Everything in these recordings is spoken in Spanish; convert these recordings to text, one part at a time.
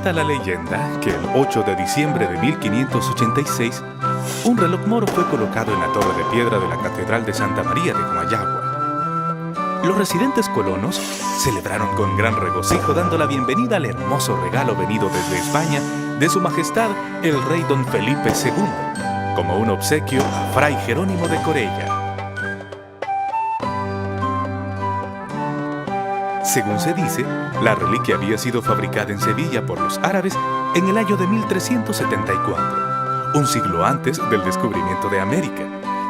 Cuenta la leyenda que el 8 de diciembre de 1586, un reloj moro fue colocado en la torre de piedra de la Catedral de Santa María de Comayagua. Los residentes colonos celebraron con gran regocijo dando la bienvenida al hermoso regalo venido desde España de Su Majestad el Rey Don Felipe II, como un obsequio a Fray Jerónimo de Corella. Según se dice, la reliquia había sido fabricada en Sevilla por los árabes en el año de 1374, un siglo antes del descubrimiento de América,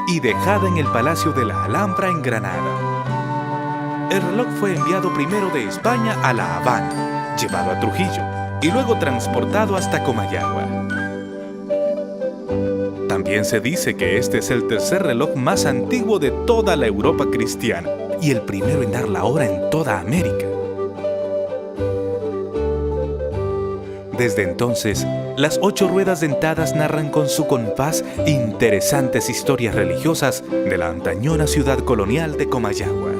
y dejada en el Palacio de la Alhambra en Granada. El reloj fue enviado primero de España a La Habana, llevado a Trujillo, y luego transportado hasta Comayagua. También se dice que este es el tercer reloj más antiguo de toda la Europa cristiana, y el primero en dar la hora en toda América. Desde entonces, las 8 ruedas dentadas narran con su compás interesantes historias religiosas de la antañona ciudad colonial de Comayagua.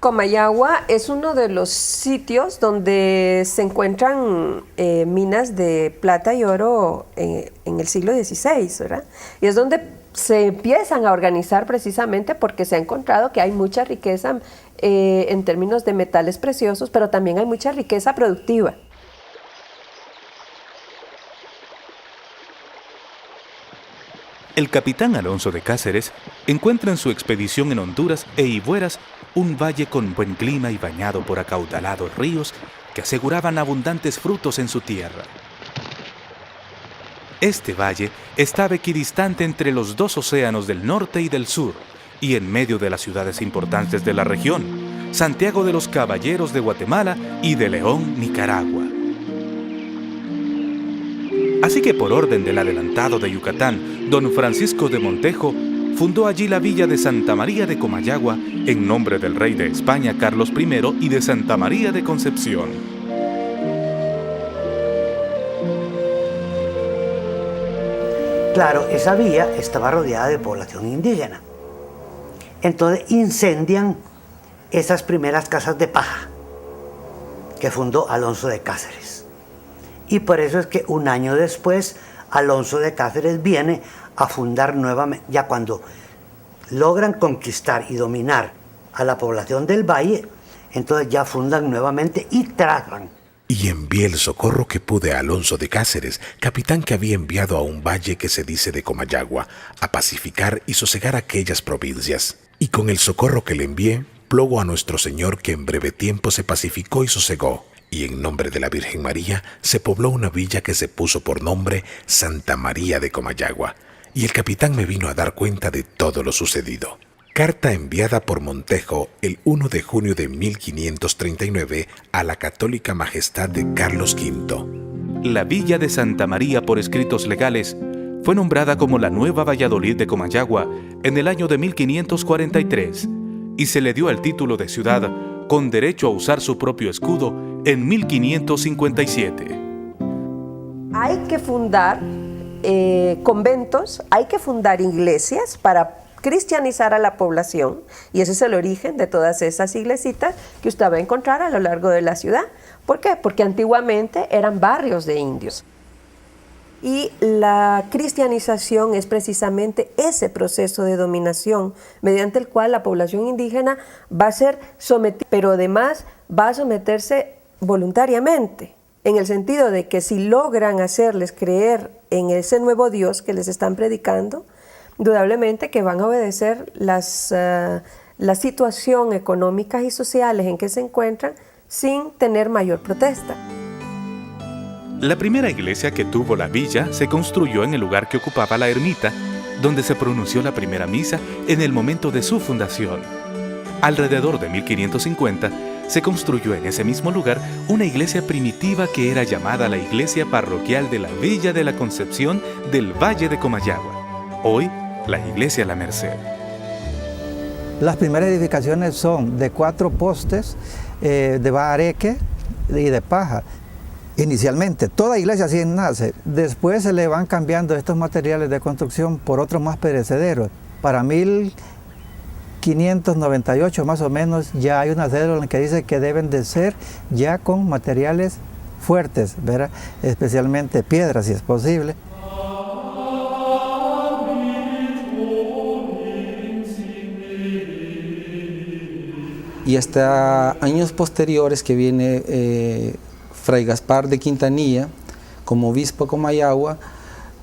Comayagua es uno de los sitios donde se encuentran minas de plata y oro en el siglo XVI, ¿verdad? Y es donde se empiezan a organizar precisamente porque se ha encontrado que hay mucha riqueza en términos de metales preciosos, pero también hay mucha riqueza productiva. El capitán Alonso de Cáceres encuentra en su expedición en Honduras e Ibueras un valle con buen clima y bañado por acaudalados ríos que aseguraban abundantes frutos en su tierra. Este valle estaba equidistante entre los 2 océanos del norte y del sur, y en medio de las ciudades importantes de la región, Santiago de los Caballeros de Guatemala y de León, Nicaragua. Así que por orden del adelantado de Yucatán, don Francisco de Montejo, fundó allí la villa de Santa María de Comayagua en nombre del rey de España Carlos I y de Santa María de Concepción. Claro, esa villa estaba rodeada de población indígena. Entonces incendian esas primeras casas de paja que fundó Alonso de Cáceres. Y por eso es que un año después Alonso de Cáceres viene a fundar nuevamente, ya cuando logran conquistar y dominar a la población del valle, entonces ya fundan nuevamente y trazan. Y envié el socorro que pude a Alonso de Cáceres, capitán que había enviado a un valle que se dice de Comayagua, a pacificar y sosegar aquellas provincias. Y con el socorro que le envié, plogo a nuestro Señor que en breve tiempo se pacificó y sosegó. Y en nombre de la Virgen María se pobló una villa que se puso por nombre Santa María de Comayagua, y el capitán me vino a dar cuenta de todo lo sucedido. Carta enviada por Montejo el 1 de junio de 1539 a la Católica Majestad de Carlos V. La villa de Santa María por escritos legales fue nombrada como la Nueva Valladolid de Comayagua en el año de 1543 y se le dio el título de ciudad con derecho a usar su propio escudo en 1557. Hay que fundar conventos, hay que fundar iglesias para cristianizar a la población, y ese es el origen de todas esas iglesitas que usted va a encontrar a lo largo de la ciudad. ¿Por qué? Porque antiguamente eran barrios de indios. Y la cristianización es precisamente ese proceso de dominación mediante el cual la población indígena va a ser sometida, pero además va a someterse voluntariamente, en el sentido de que si logran hacerles creer en ese nuevo Dios que les están predicando, indudablemente que van a obedecer la situación económicas y sociales en que se encuentran sin tener mayor protesta. La primera iglesia que tuvo la villa se construyó en el lugar que ocupaba la ermita, donde se pronunció la primera misa en el momento de su fundación. Alrededor de 1550, se construyó en ese mismo lugar una iglesia primitiva que era llamada la Iglesia Parroquial de la Villa de la Concepción del Valle de Comayagua, hoy la Iglesia La Merced. Las primeras edificaciones son de 4 postes de bahareque y de paja. Inicialmente, toda iglesia así nace. Después se le van cambiando estos materiales de construcción por otros más perecederos. Para 1598 más o menos ya hay una cédula que dice que deben de ser ya con materiales fuertes, ¿verdad? Especialmente piedras si es posible. Y hasta años posteriores que viene Fray Gaspar de Quintanilla como obispo de Comayagua,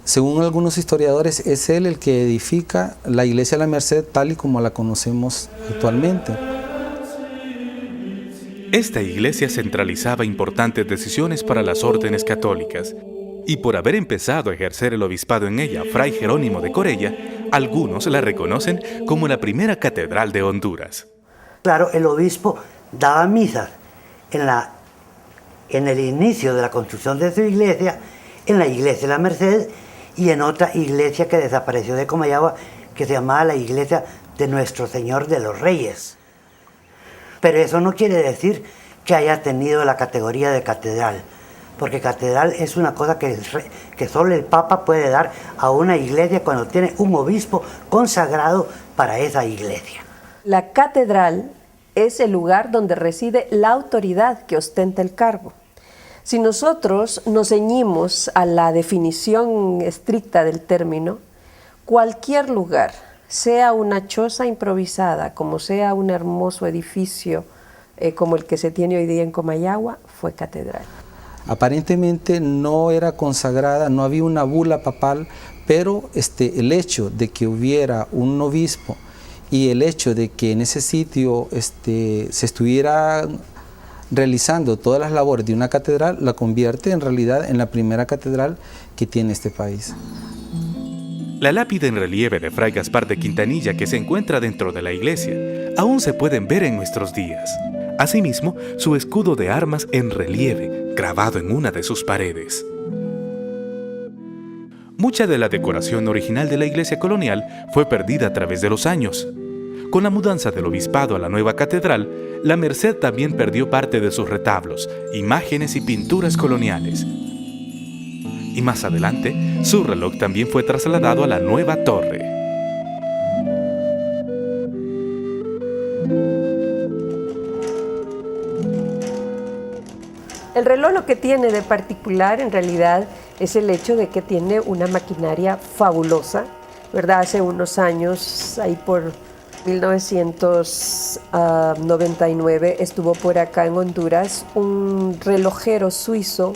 según algunos historiadores es él el que edifica la iglesia de la Merced tal y como la conocemos actualmente. Esta iglesia centralizaba importantes decisiones para las órdenes católicas, y por haber empezado a ejercer el obispado en ella Fray Jerónimo de Corella, algunos la reconocen como la primera catedral de Honduras. Claro, el obispo daba misas en el inicio de la construcción de su iglesia, en la iglesia de la Merced y en otra iglesia que desapareció de Comayagua, que se llamaba la iglesia de Nuestro Señor de los Reyes. Pero eso no quiere decir que haya tenido la categoría de catedral, porque catedral es una cosa que solo el Papa puede dar a una iglesia cuando tiene un obispo consagrado para esa iglesia. La catedral es el lugar donde reside la autoridad que ostenta el cargo. Si nosotros nos ceñimos a la definición estricta del término, cualquier lugar, sea una choza improvisada, como sea un hermoso edificio como el que se tiene hoy día en Comayagua, fue catedral. Aparentemente no era consagrada, no había una bula papal, pero el hecho de que hubiera un obispo y el hecho de que en ese sitio se estuviera realizando todas las labores de una catedral, la convierte en realidad en la primera catedral que tiene este país. La lápida en relieve de Fray Gaspar de Quintanilla que se encuentra dentro de la iglesia aún se pueden ver en nuestros días. Asimismo, su escudo de armas en relieve, grabado en una de sus paredes. Mucha de la decoración original de la iglesia colonial fue perdida a través de los años. Con la mudanza del obispado a la nueva catedral, la Merced también perdió parte de sus retablos, imágenes y pinturas coloniales. Y más adelante, su reloj también fue trasladado a la nueva torre. El reloj lo que tiene de particular en realidad es el hecho de que tiene una maquinaria fabulosa, ¿verdad? Hace unos años, ahí por 1999, estuvo por acá en Honduras un relojero suizo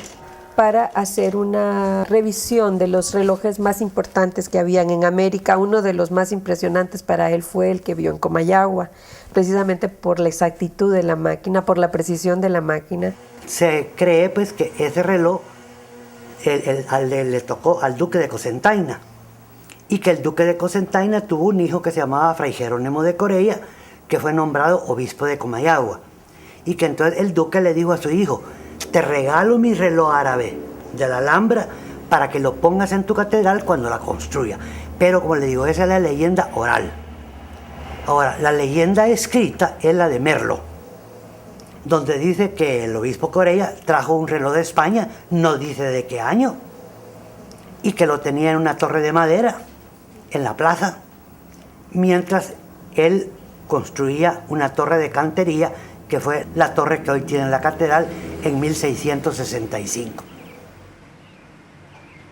para hacer una revisión de los relojes más importantes que habían en América. Uno de los más impresionantes para él fue el que vio en Comayagua, precisamente por la exactitud de la máquina, por la precisión de la máquina. Se cree pues que ese reloj le tocó al duque de Cocentaina, y que el duque de Cocentaina tuvo un hijo que se llamaba Fray Jerónimo de Corella, que fue nombrado obispo de Comayagua, y que entonces el duque le dijo a su hijo: te regalo mi reloj árabe de la Alhambra para que lo pongas en tu catedral cuando la construya. Pero como le digo, esa es la leyenda oral. Ahora, la leyenda escrita es la de Merlo, donde dice que el obispo Corella trajo un reloj de España, no dice de qué año, y que lo tenía en una torre de madera en la plaza, mientras él construía una torre de cantería, que fue la torre que hoy tiene la catedral en 1665.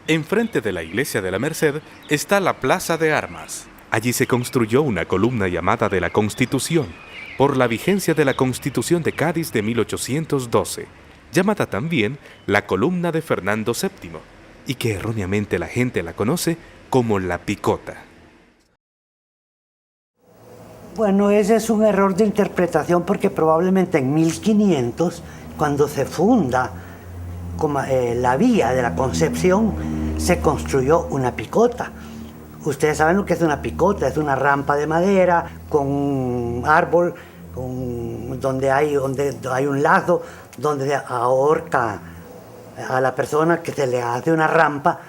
Enfrente de la iglesia de la Merced está la Plaza de Armas. Allí se construyó una columna llamada de la Constitución, por la vigencia de la Constitución de Cádiz de 1812, llamada también la columna de Fernando VII, y que erróneamente la gente la conoce como la Picota. Bueno, ese es un error de interpretación porque probablemente en 1500, cuando se funda la vía de la Concepción, se construyó una picota. Ustedes saben lo que es una picota, es una rampa de madera con un árbol, donde hay un lazo, donde se ahorca a la persona, que se le hace una rampa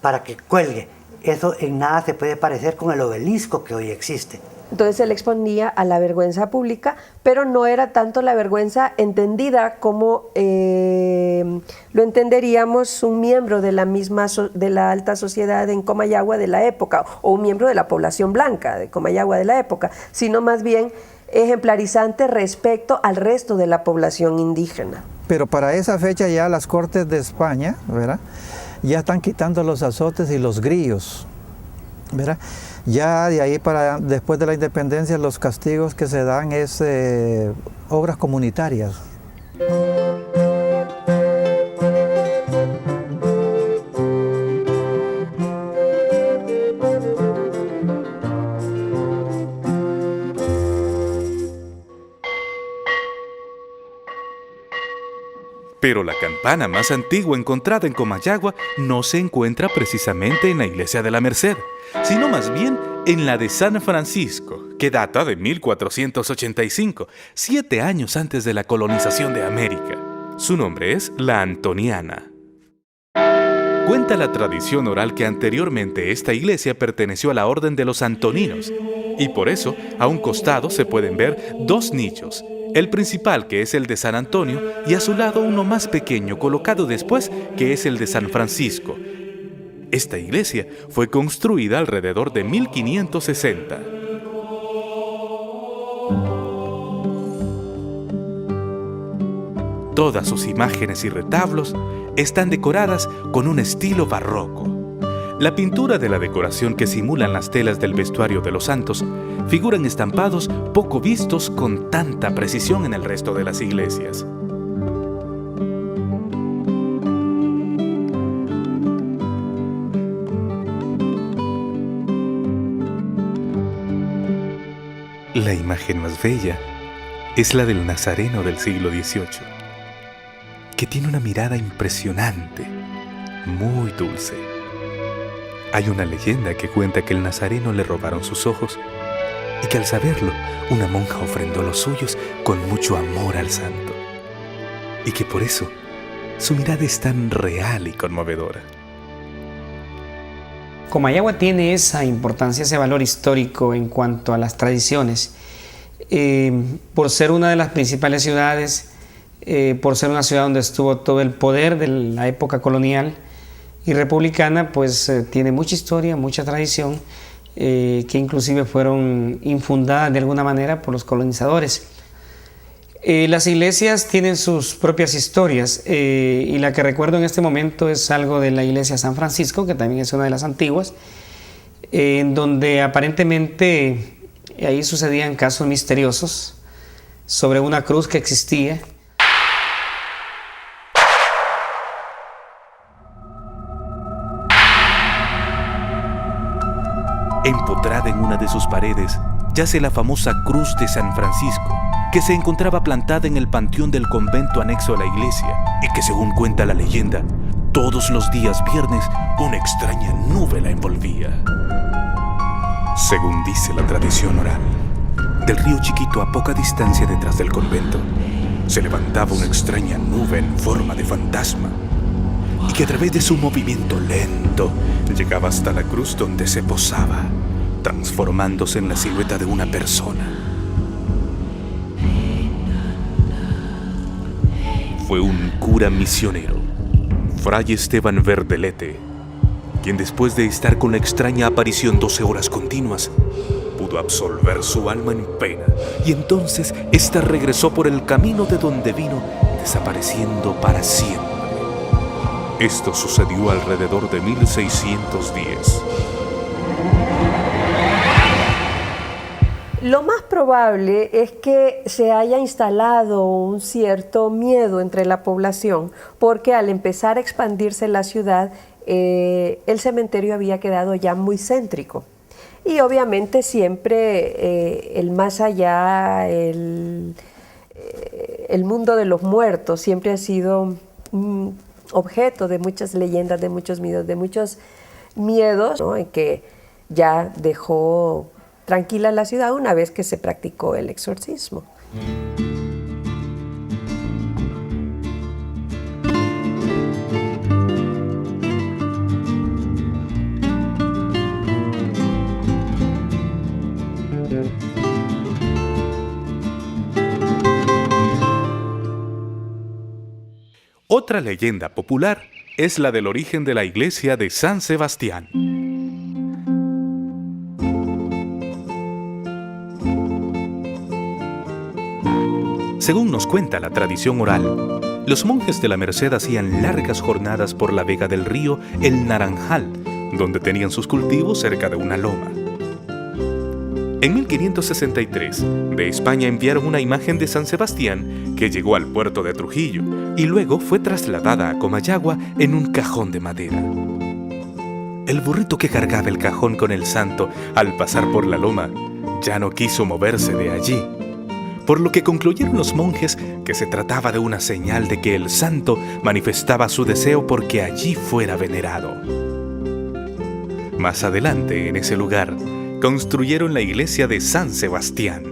para que cuelgue. Eso en nada se puede parecer con el obelisco que hoy existe. Entonces se le exponía a la vergüenza pública, pero no era tanto la vergüenza entendida como lo entenderíamos un miembro de la alta sociedad en Comayagua de la época, o un miembro de la población blanca de Comayagua de la época, sino más bien ejemplarizante respecto al resto de la población indígena. Pero para esa fecha ya las Cortes de España, ¿verdad?, ya están quitando los azotes y los grillos, ¿verdad? Ya de ahí para después de la independencia los castigos que se dan es obras comunitarias. Pero la campana más antigua encontrada en Comayagua no se encuentra precisamente en la iglesia de la Merced, sino más bien en la de San Francisco, que data de 1485, 7 años antes de la colonización de América. Su nombre es la Antoniana. Cuenta la tradición oral que anteriormente esta iglesia perteneció a la orden de los antoninos, y por eso a un costado se pueden ver 2 nichos, el principal, que es el de San Antonio, y a su lado uno más pequeño colocado después, que es el de San Francisco. Esta iglesia fue construida alrededor de 1560. Todas sus imágenes y retablos están decoradas con un estilo barroco. La pintura de la decoración que simulan las telas del vestuario de los santos figuran estampados poco vistos con tanta precisión en el resto de las iglesias. La imagen más bella es la del Nazareno del siglo XVIII, que tiene una mirada impresionante, muy dulce. Hay una leyenda que cuenta que el Nazareno le robaron sus ojos y que al saberlo, una monja ofrendó los suyos con mucho amor al santo, y que por eso su mirada es tan real y conmovedora. Comayagua tiene esa importancia, ese valor histórico en cuanto a las tradiciones, por ser una de las principales ciudades, por ser una ciudad donde estuvo todo el poder de la época colonial y republicana, pues tiene mucha historia, mucha tradición, que inclusive fueron infundadas de alguna manera por los colonizadores. Las iglesias tienen sus propias historias, y la que recuerdo en este momento es algo de la iglesia San Francisco, que también es una de las antiguas, en donde aparentemente ahí sucedían casos misteriosos sobre una cruz que existía. Empotrada en una de sus paredes yace la famosa Cruz de San Francisco, que se encontraba plantada en el panteón del convento anexo a la iglesia y que, según cuenta la leyenda, todos los días viernes una extraña nube la envolvía. Según dice la tradición oral, del río Chiquito a poca distancia detrás del convento se levantaba una extraña nube en forma de fantasma y que a través de su movimiento lento llegaba hasta la cruz donde se posaba, transformándose en la silueta de una persona. Fue un cura misionero, Fray Esteban Verdelete, quien después de estar con la extraña aparición 12 horas continuas, pudo absolver su alma en pena, y entonces ésta regresó por el camino de donde vino, desapareciendo para siempre. Esto sucedió alrededor de 1610. Lo más probable es que se haya instalado un cierto miedo entre la población, porque al empezar a expandirse la ciudad, el cementerio había quedado ya muy céntrico. Y obviamente siempre el más allá, el mundo de los muertos siempre ha sido objeto de muchas leyendas, de muchos miedos, ¿no? En que ya dejó tranquila la ciudad una vez que se practicó el exorcismo. Otra leyenda popular es la del origen de la iglesia de San Sebastián. Según nos cuenta la tradición oral, los monjes de la Merced hacían largas jornadas por la vega del río El Naranjal, donde tenían sus cultivos cerca de una loma. En 1563, de España enviaron una imagen de San Sebastián que llegó al puerto de Trujillo y luego fue trasladada a Comayagua en un cajón de madera. El burrito que cargaba el cajón con el santo al pasar por la loma ya no quiso moverse de allí, por lo que concluyeron los monjes que se trataba de una señal de que el santo manifestaba su deseo porque allí fuera venerado. Más adelante, en ese lugar, construyeron la iglesia de San Sebastián.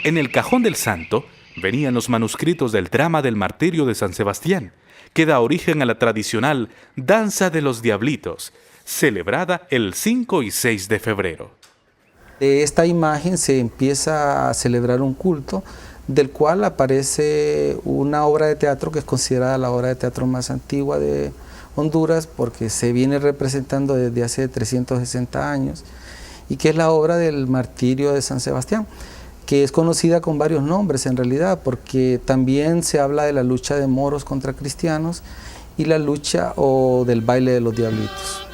En el cajón del santo venían los manuscritos del drama del martirio de San Sebastián, que da origen a la tradicional Danza de los Diablitos, celebrada el 5 y 6 de febrero. De esta imagen se empieza a celebrar un culto, del cual aparece una obra de teatro que es considerada la obra de teatro más antigua de Honduras, porque se viene representando desde hace 360 años, y que es la obra del martirio de San Sebastián, que es conocida con varios nombres en realidad, porque también se habla de la lucha de moros contra cristianos y la lucha o del baile de los diablitos.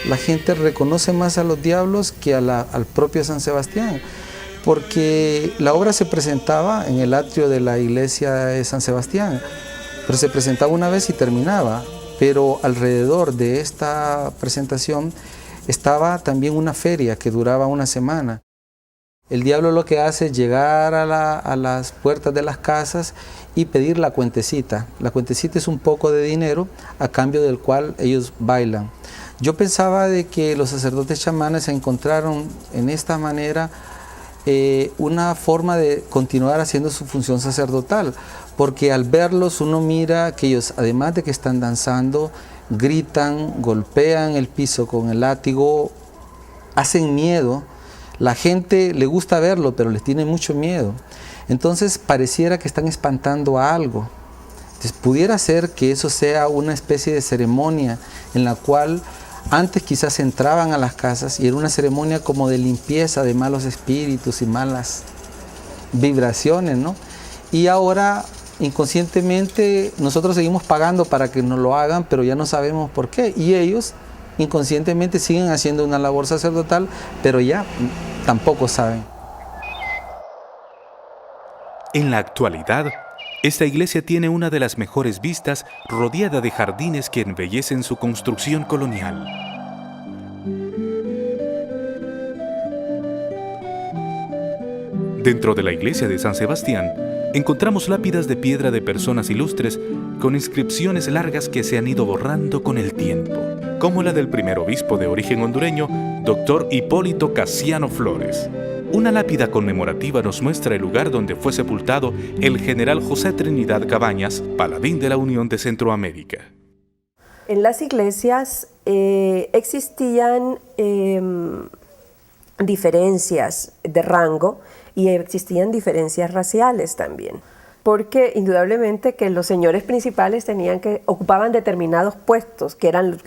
La gente reconoce más a los diablos que al propio San Sebastián, porque la obra se presentaba en el atrio de la iglesia de San Sebastián, pero se presentaba una vez y terminaba, pero alrededor de esta presentación estaba también una feria que duraba una semana. El diablo lo que hace es llegar a las puertas de las casas y pedir la cuentecita. La cuentecita es un poco de dinero a cambio del cual ellos bailan. Yo pensaba de que los sacerdotes chamanes encontraron en esta manera una forma de continuar haciendo su función sacerdotal, porque al verlos uno mira que ellos, además de que están danzando, gritan, golpean el piso con el látigo, hacen miedo. La gente le gusta verlo, pero les tiene mucho miedo. Entonces pareciera que están espantando a algo. Entonces pudiera ser que eso sea una especie de ceremonia en la cual antes quizás entraban a las casas y era una ceremonia como de limpieza de malos espíritus y malas vibraciones, ¿no? Y ahora inconscientemente nosotros seguimos pagando para que nos lo hagan, pero ya no sabemos por qué. Y ellos inconscientemente siguen haciendo una labor sacerdotal, pero ya tampoco saben. En la actualidad, esta iglesia tiene una de las mejores vistas, rodeada de jardines que embellecen su construcción colonial. Dentro de la iglesia de San Sebastián, encontramos lápidas de piedra de personas ilustres con inscripciones largas que se han ido borrando con el tiempo, como la del primer obispo de origen hondureño, Dr. Hipólito Casiano Flores. Una lápida conmemorativa nos muestra el lugar donde fue sepultado el general José Trinidad Cabañas, paladín de la Unión de Centroamérica. En las iglesias existían diferencias de rango y existían diferencias raciales también. porque indudablemente que los señores principales ocupaban determinados puestos, que eran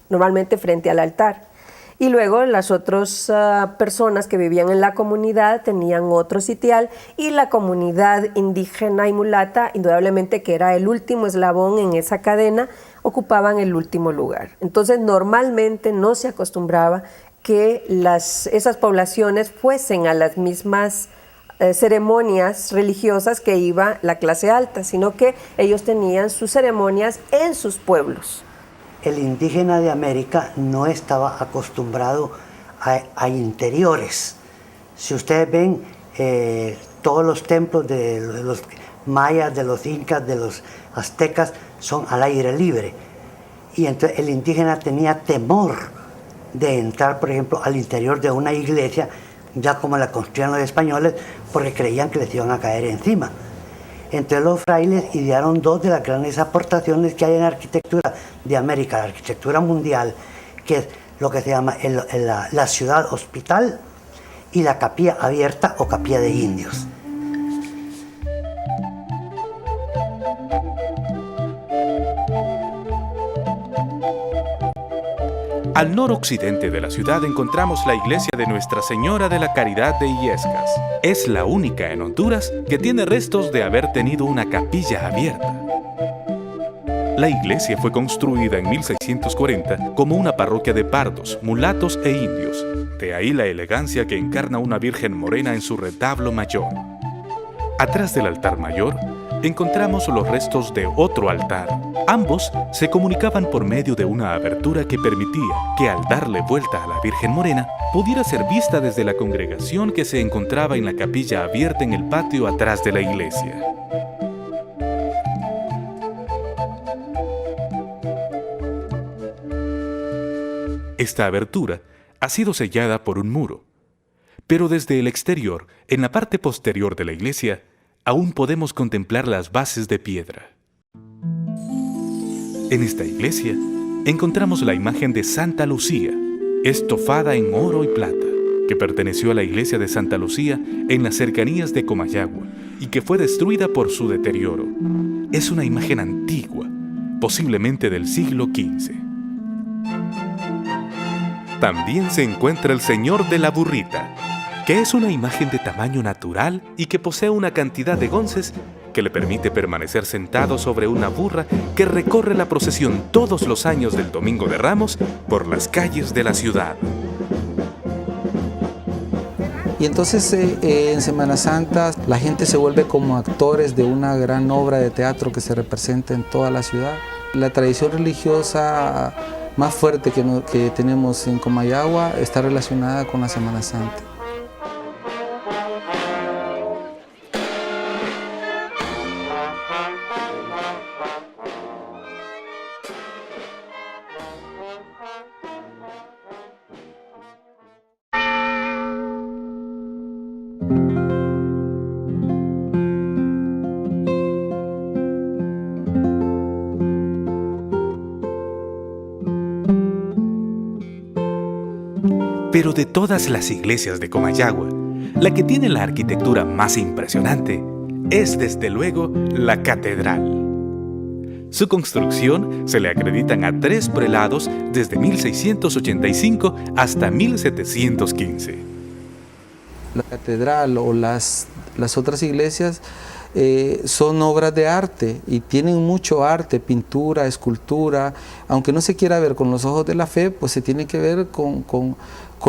normalmente frente al altar. Y luego las otras personas que vivían en la comunidad tenían otro sitial, y la comunidad indígena y mulata, indudablemente que era el último eslabón en esa cadena, ocupaban el último lugar. Entonces normalmente no se acostumbraba que esas poblaciones fuesen a las mismas ceremonias religiosas que iba la clase alta, sino que ellos tenían sus ceremonias en sus pueblos. El indígena de América no estaba acostumbrado a interiores. Si ustedes ven todos los templos de los mayas, de los incas, de los aztecas, son al aire libre. Y entonces el indígena tenía temor de entrar, por ejemplo, al interior de una iglesia, ya como la construían los españoles, porque creían que les iban a caer encima. Entonces los frailes idearon dos de las grandes aportaciones que hay en la arquitectura de América, la arquitectura mundial, que es lo que se llama la ciudad hospital y la capilla abierta o capilla de indios. Al noroccidente de la ciudad encontramos la iglesia de Nuestra Señora de la Caridad de Illescas. Es la única en Honduras que tiene restos de haber tenido una capilla abierta. La iglesia fue construida en 1640 como una parroquia de pardos, mulatos e indios. De ahí la elegancia que encarna una Virgen morena en su retablo mayor. Atrás del altar mayor encontramos los restos de otro altar. Ambos se comunicaban por medio de una abertura que permitía que, al darle vuelta a la Virgen Morena, pudiera ser vista desde la congregación que se encontraba en la capilla abierta en el patio atrás de la iglesia. Esta abertura ha sido sellada por un muro, pero desde el exterior, en la parte posterior de la iglesia, aún podemos contemplar las bases de piedra. En esta iglesia encontramos la imagen de Santa Lucía, estofada en oro y plata, que perteneció a la iglesia de Santa Lucía en las cercanías de Comayagua y que fue destruida por su deterioro. Es una imagen antigua, posiblemente del siglo XV. También se encuentra el Señor de la Burrita, que es una imagen de tamaño natural y que posee una cantidad de gonces que le permite permanecer sentado sobre una burra que recorre la procesión todos los años del Domingo de Ramos por las calles de la ciudad. Y entonces en Semana Santa la gente se vuelve como actores de una gran obra de teatro que se representa en toda la ciudad. La tradición religiosa más fuerte que tenemos en Comayagua está relacionada con la Semana Santa. Pero de todas las iglesias de Comayagua, la que tiene la arquitectura más impresionante es desde luego la catedral. Su construcción se le acreditan a 3 prelados desde 1685 hasta 1715. La catedral o las otras iglesias son obras de arte y tienen mucho arte, pintura, escultura. Aunque no se quiera ver con los ojos de la fe, pues se tiene que ver con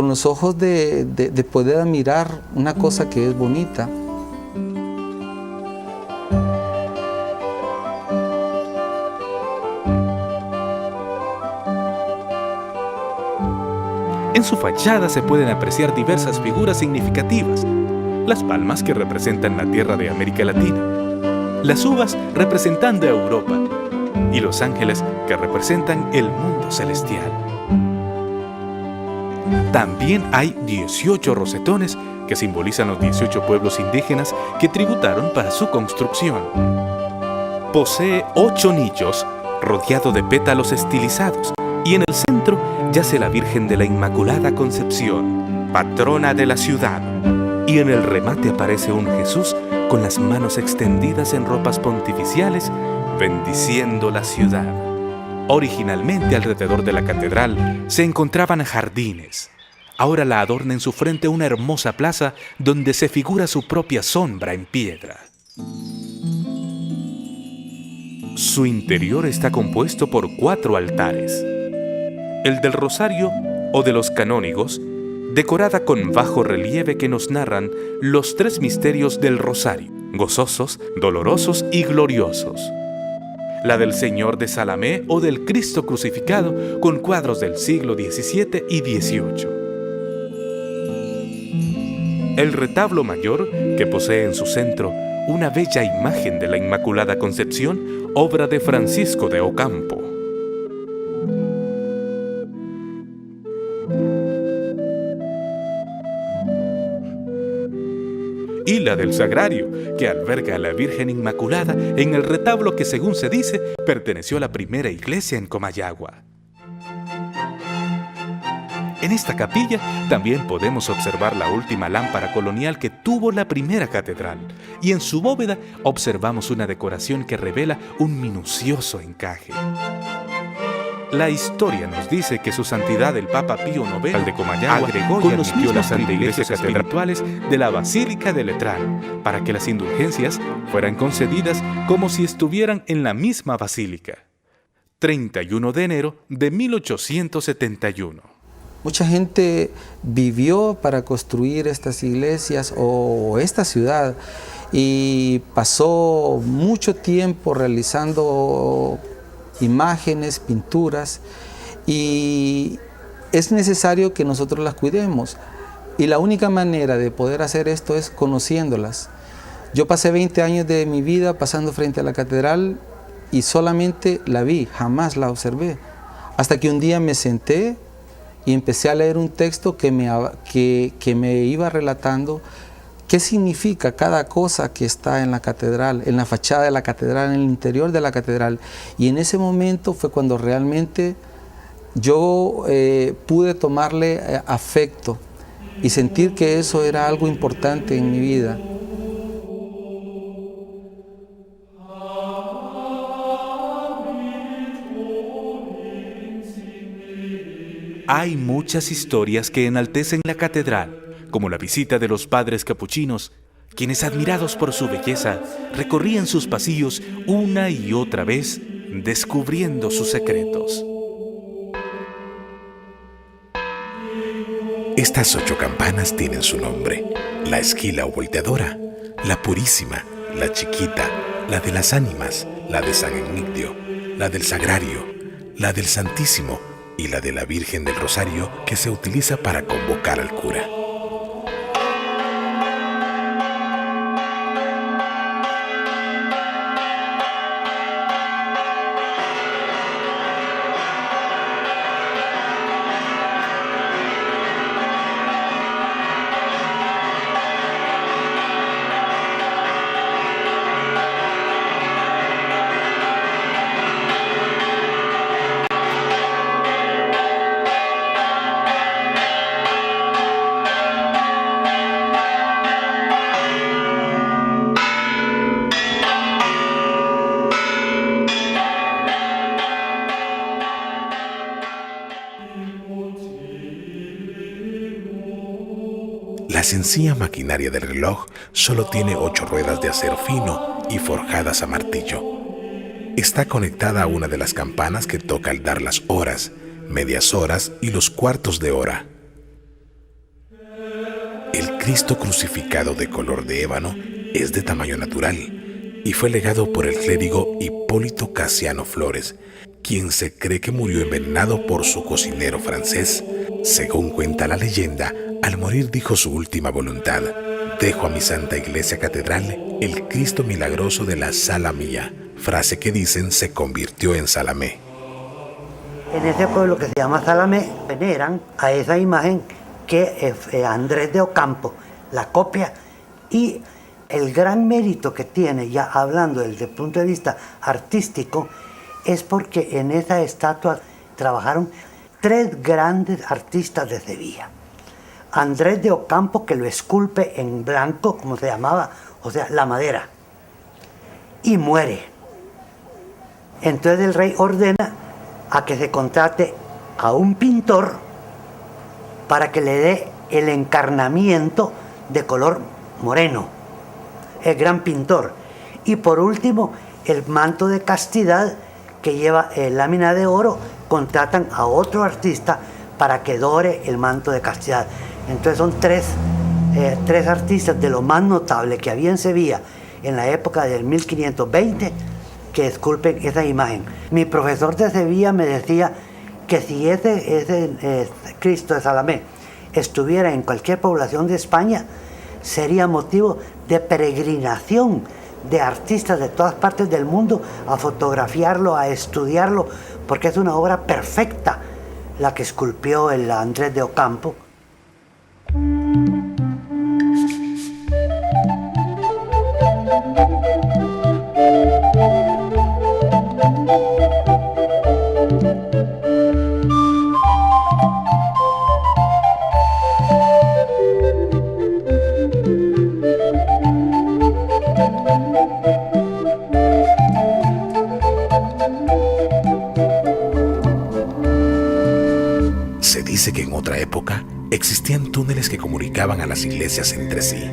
los ojos de poder admirar una cosa que es bonita. En su fachada se pueden apreciar diversas figuras significativas. Las palmas que representan la tierra de América Latina, las uvas representando a Europa y los ángeles que representan el mundo celestial. También hay 18 rosetones que simbolizan los 18 pueblos indígenas que tributaron para su construcción. Posee 8 nichos rodeado de pétalos estilizados y en el centro yace la Virgen de la Inmaculada Concepción, patrona de la ciudad. y en el remate aparece un Jesús con las manos extendidas en ropas pontificiales, bendiciendo la ciudad. Originalmente alrededor de la catedral se encontraban jardines. Ahora la adorna en su frente una hermosa plaza donde se figura su propia sombra en piedra. Su interior está compuesto por 4 altares. El del Rosario o de los Canónigos, decorada con bajo relieve que nos narran los 3 misterios del Rosario, gozosos, dolorosos y gloriosos. La del Señor de Salamé o del Cristo crucificado con cuadros del siglo XVII y XVIII. El retablo mayor, que posee en su centro una bella imagen de la Inmaculada Concepción, obra de Francisco de Ocampo. Y la del Sagrario, que alberga a la Virgen Inmaculada en el retablo que, según se dice, perteneció a la primera iglesia en Comayagua. En esta capilla también podemos observar la última lámpara colonial que tuvo la primera catedral, y en su bóveda observamos una decoración que revela un minucioso encaje. La historia nos dice que su santidad el Papa Pío IX de Comayagua agregó y admitió las iglesias espirituales de la Basílica de Letrán para que las indulgencias fueran concedidas como si estuvieran en la misma basílica. 31 de enero de 1871. Mucha gente vivió para construir estas iglesias o esta ciudad y pasó mucho tiempo realizando imágenes, pinturas, y es necesario que nosotros las cuidemos. Y la única manera de poder hacer esto es conociéndolas. Yo pasé 20 años de mi vida pasando frente a la catedral y solamente la vi, jamás la observé. Hasta que un día me senté y empecé a leer un texto que me iba relatando qué significa cada cosa que está en la catedral, en la fachada de la catedral, en el interior de la catedral. Y en ese momento fue cuando realmente yo pude tomarle afecto y sentir que eso era algo importante en mi vida. Hay muchas historias que enaltecen la catedral, como la visita de los padres capuchinos, quienes, admirados por su belleza, recorrían sus pasillos una y otra vez, descubriendo sus secretos. Estas 8 campanas tienen su nombre: la esquila o volteadora, la purísima, la chiquita, la de las ánimas, la de San Emigdio, la del Sagrario, la del Santísimo y la de la Virgen del Rosario, que se utiliza para convocar al cura. La sencilla maquinaria del reloj solo tiene 8 ruedas de acero fino y forjadas a martillo. Está conectada a una de las campanas que toca al dar las horas, medias horas y los cuartos de hora. El Cristo crucificado de color de ébano es de tamaño natural y fue legado por el clérigo Hipólito Casiano Flores, quien se cree que murió envenenado por su cocinero francés. Según cuenta la leyenda, al morir dijo su última voluntad: dejo a mi Santa Iglesia Catedral el Cristo milagroso de la Sala Mía, frase que dicen se convirtió en Salamé. En ese pueblo que se llama Salamé veneran a esa imagen que Andrés de Ocampo la copia, y el gran mérito que tiene, ya hablando desde el punto de vista artístico, es porque en esa estatua trabajaron 3 grandes artistas de Sevilla. Andrés de Ocampo que lo esculpe en blanco, como se llamaba, o sea, la madera, y muere. Entonces el rey ordena a que se contrate a un pintor para que le dé el encarnamiento de color moreno, el gran pintor. Y por último, el manto de castidad que lleva lámina de oro, contratan a otro artista para que dore el manto de castidad. Entonces son tres artistas de lo más notable que había en Sevilla en la época del 1520 que esculpen esa imagen. Mi profesor de Sevilla me decía que si ese Cristo de Salamé estuviera en cualquier población de España, sería motivo de peregrinación de artistas de todas partes del mundo a fotografiarlo, a estudiarlo, porque es una obra perfecta la que esculpió el Andrés de Ocampo. Se dice que en otra época existían túneles que comunicaban a las iglesias entre sí.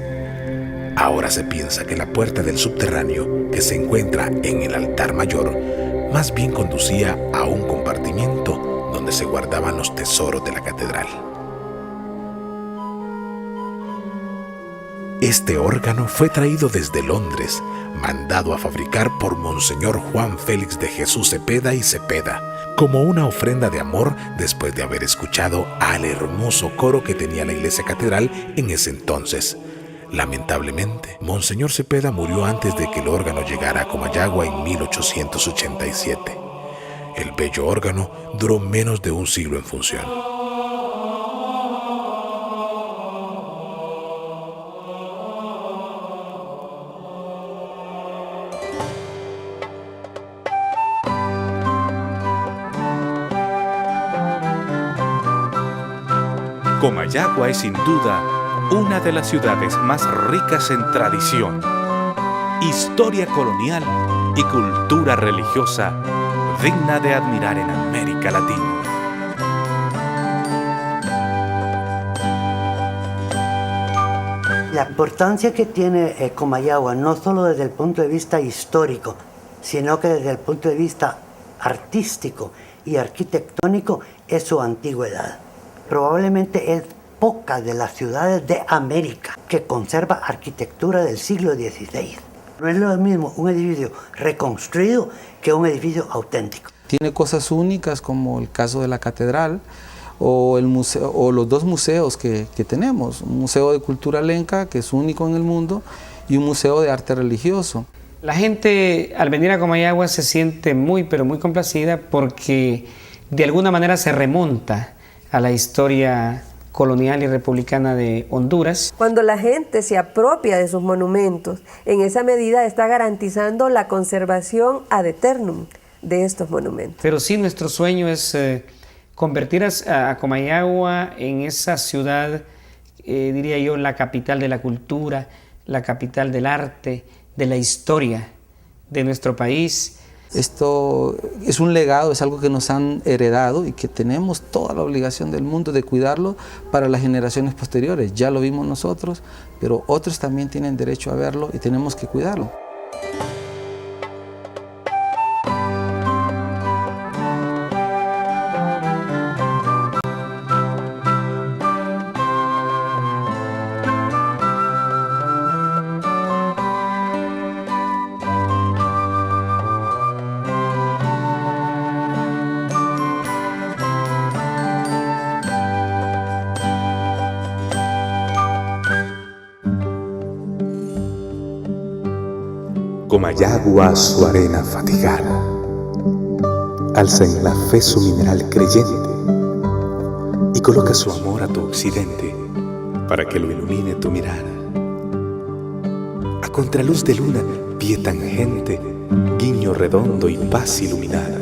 Ahora se piensa que la puerta del subterráneo que se encuentra en el altar mayor más bien conducía a un compartimiento donde se guardaban los tesoros de la catedral. Este órgano fue traído desde Londres, mandado a fabricar por Monseñor Juan Félix de Jesús Cepeda y Cepeda, como una ofrenda de amor después de haber escuchado al hermoso coro que tenía la iglesia catedral en ese entonces. Lamentablemente, Monseñor Cepeda murió antes de que el órgano llegara a Comayagua en 1887. El bello órgano duró menos de un siglo en función. Comayagua es sin duda una de las ciudades más ricas en tradición, historia colonial y cultura religiosa digna de admirar en América Latina. La importancia que tiene Comayagua, no solo desde el punto de vista histórico, sino que desde el punto de vista artístico y arquitectónico, es su antigüedad. Probablemente es poca de las ciudades de América que conserva arquitectura del siglo XVI. No es lo mismo un edificio reconstruido que un edificio auténtico. Tiene cosas únicas como el caso de la catedral o el museo, o los dos museos que tenemos, un museo de cultura lenca que es único en el mundo y un museo de arte religioso. La gente al venir a Comayagua se siente muy pero muy complacida porque de alguna manera se remonta a la historia colonial y republicana de Honduras. Cuando la gente se apropia de sus monumentos, en esa medida está garantizando la conservación ad eternum de estos monumentos. Pero sí, nuestro sueño es convertir a Comayagua en esa ciudad, diría yo, la capital de la cultura, la capital del arte, de la historia de nuestro país. Esto es un legado, es algo que nos han heredado y que tenemos toda la obligación del mundo de cuidarlo para las generaciones posteriores. Ya lo vimos nosotros, pero otros también tienen derecho a verlo y tenemos que cuidarlo. Comayagua su arena fatigada, alza en la fe su mineral creyente y coloca su amor a tu occidente para que lo ilumine tu mirada. A contraluz de luna, pie tangente, guiño redondo y paz iluminada,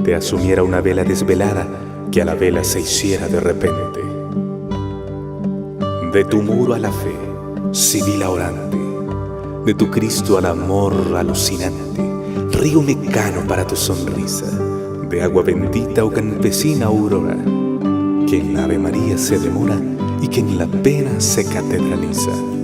te asumiera una vela desvelada que a la vela se hiciera de repente. De tu muro a la fe, sibila orante, de tu Cristo al amor alucinante, río mecano para tu sonrisa, de agua bendita o campesina aurora, que en la Ave María se demora y que en la pena se catedraliza.